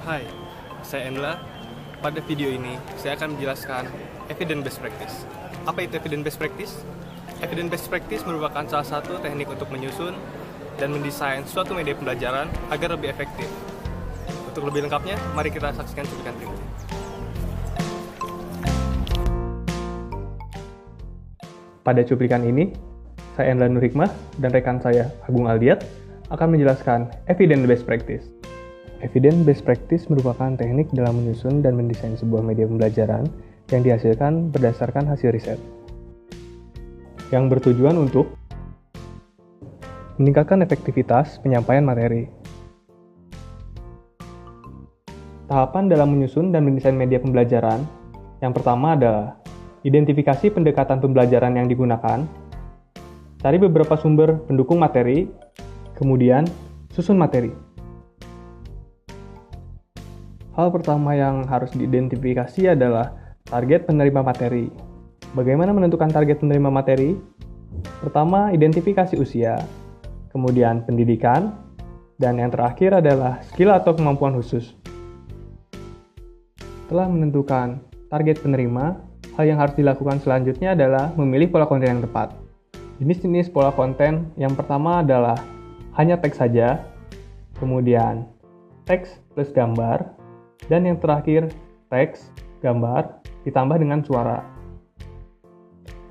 Hai, saya Endla. Pada video ini, saya akan menjelaskan Evidence Based Practice. Apa itu Evidence Based Practice? Evidence Based Practice merupakan salah satu teknik untuk menyusun dan mendesain suatu media pembelajaran agar lebih efektif. Untuk lebih lengkapnya, mari kita saksikan cuplikan berikut. Pada cuplikan ini, saya Endla Nur Hikmah dan rekan saya Agung Aldiat akan menjelaskan Evidence Based Practice. Evidence Based Practice merupakan teknik dalam menyusun dan mendesain sebuah media pembelajaran yang dihasilkan berdasarkan hasil riset, yang bertujuan untuk meningkatkan efektivitas penyampaian materi. Tahapan dalam menyusun dan mendesain media pembelajaran, yang pertama adalah identifikasi pendekatan pembelajaran yang digunakan, cari beberapa sumber pendukung materi, kemudian susun materi. Hal pertama yang harus diidentifikasi adalah target penerima materi. Bagaimana menentukan target penerima materi? Pertama, identifikasi usia, kemudian pendidikan, dan yang terakhir adalah skill atau kemampuan khusus. Setelah menentukan target penerima, hal yang harus dilakukan selanjutnya adalah memilih pola konten yang tepat. Jenis-jenis pola konten yang pertama adalah hanya teks saja, kemudian teks plus gambar, dan yang terakhir teks, gambar, ditambah dengan suara.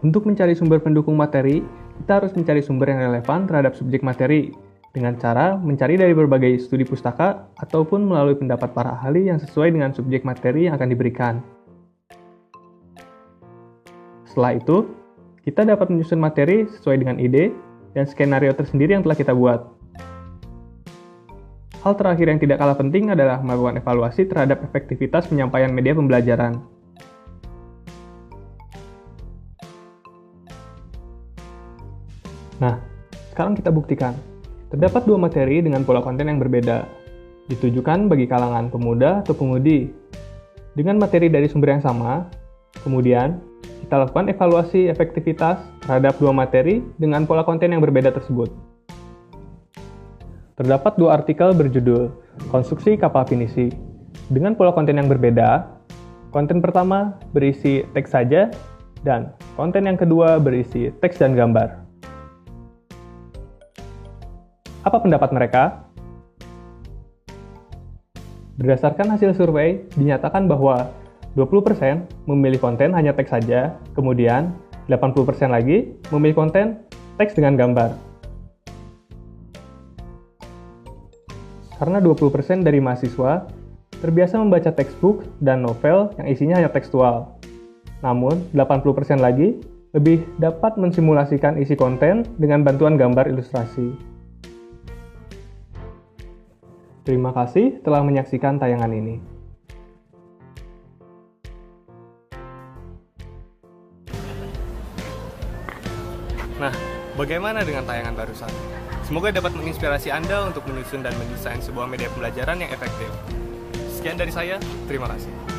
Untuk mencari sumber pendukung materi, kita harus mencari sumber yang relevan terhadap subjek materi dengan cara mencari dari berbagai studi pustaka ataupun melalui pendapat para ahli yang sesuai dengan subjek materi yang akan diberikan. Setelah itu, kita dapat menyusun materi sesuai dengan ide dan skenario tersendiri yang telah kita buat. Hal terakhir yang tidak kalah penting adalah melakukan evaluasi terhadap efektivitas penyampaian media pembelajaran. Nah, sekarang kita buktikan. Terdapat dua materi dengan pola konten yang berbeda, ditujukan bagi kalangan pemuda atau pemudi. Dengan materi dari sumber yang sama, kemudian kita lakukan evaluasi efektivitas terhadap dua materi dengan pola konten yang berbeda tersebut. Terdapat dua artikel berjudul Konstruksi Kapal Pinisi. Dengan pola konten yang berbeda, konten pertama berisi teks saja, dan konten yang kedua berisi teks dan gambar. Apa pendapat mereka? Berdasarkan hasil survei, dinyatakan bahwa 20% memilih konten hanya teks saja, kemudian 80% lagi memilih konten teks dengan gambar. Karena 20% dari mahasiswa terbiasa membaca textbook dan novel yang isinya hanya tekstual. Namun, 80% lagi lebih dapat mensimulasikan isi konten dengan bantuan gambar ilustrasi. Terima kasih telah menyaksikan tayangan ini. Nah, bagaimana dengan tayangan barusan? Semoga dapat menginspirasi Anda untuk menyusun dan mendesain sebuah media pembelajaran yang efektif. Sekian dari saya, terima kasih.